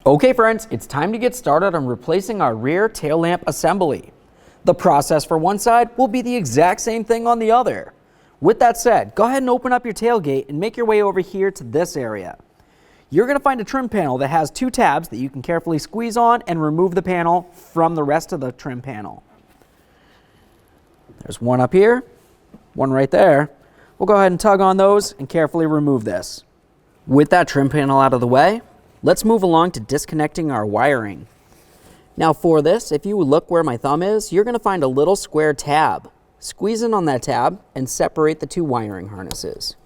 Okay friends, it's time to get started on replacing our rear tail lamp assembly. The process for one side will be the exact same thing on the other. With that said, go ahead and open up your tailgate and make your way over here to this area. You're going to find a trim panel that has two tabs that you can carefully squeeze on and remove the panel from the rest of the trim panel. There's one up here, one right there. We'll go ahead and tug on those and carefully remove this. With that trim panel out of the way, let's move along to disconnecting our wiring. Now for this, if you look where my thumb is, you're going to find a little square tab. Squeeze in on that tab and separate the two wiring harnesses.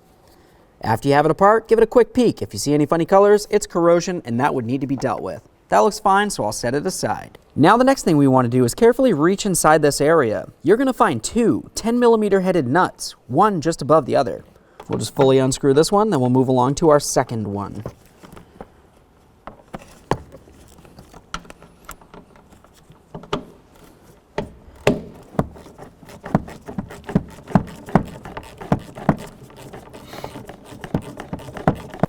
After you have it apart, give it a quick peek. If you see any funny colors, it's corrosion and that would need to be dealt with. That looks fine, so I'll set it aside. Now the next thing we want to do is carefully reach inside this area. You're going to find two 10mm headed nuts, one just above the other. We'll just fully unscrew this one, then we'll move along to our second one.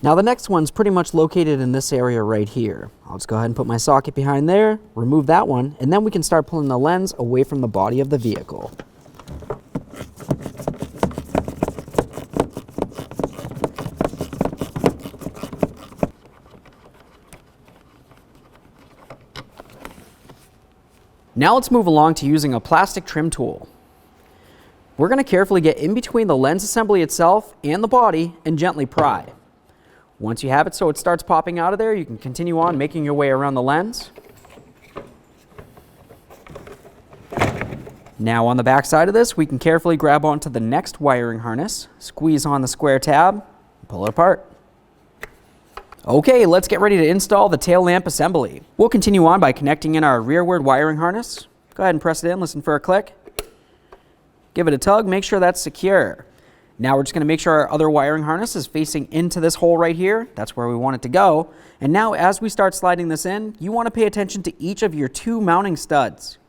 Now the next one's pretty much located in this area right here. I'll just go ahead and put my socket behind there, remove that one, and then we can start pulling the lens away from the body of the vehicle. Now let's move along to using a plastic trim tool. We're going to carefully get in between the lens assembly itself and the body and gently pry. Once you have it so it starts popping out of there, you can continue on making your way around the lens. Now on the back side of this, we can carefully grab onto the next wiring harness, squeeze on the square tab, and pull it apart. Okay, let's get ready to install the tail lamp assembly. We'll continue on by connecting in our rearward wiring harness. Go ahead and press it in, listen for a click. Give it a tug, make sure that's secure. Now we're just going to make sure our other wiring harness is facing into this hole right here. That's where we want it to go. And now as we start sliding this in, you want to pay attention to each of your two mounting studs.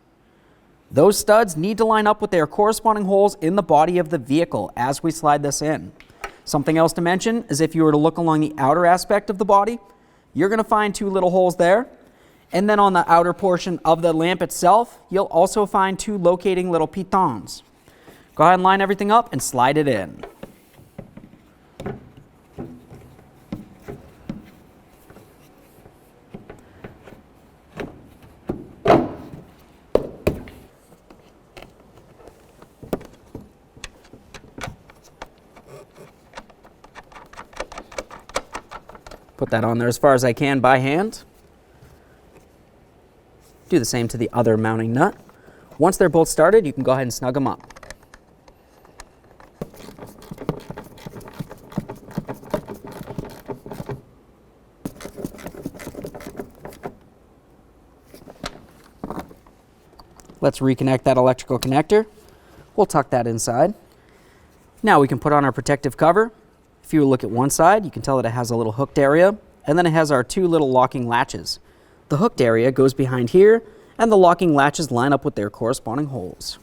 Those studs need to line up with their corresponding holes in the body of the vehicle as we slide this in. Something else to mention is if you were to look along the outer aspect of the body, you're going to find two little holes there. And then on the outer portion of the lamp itself, you'll also find two locating little pitons. Go ahead and line everything up and slide it in. Put that on there as far as I can by hand. Do the same to the other mounting nut. Once they're both started, you can go ahead and snug them up. Let's reconnect that electrical connector. We'll tuck that inside. Now we can put on our protective cover. If you look at one side, you can tell that it has a little hooked area, and then it has our two little locking latches. The hooked area goes behind here, and the locking latches line up with their corresponding holes.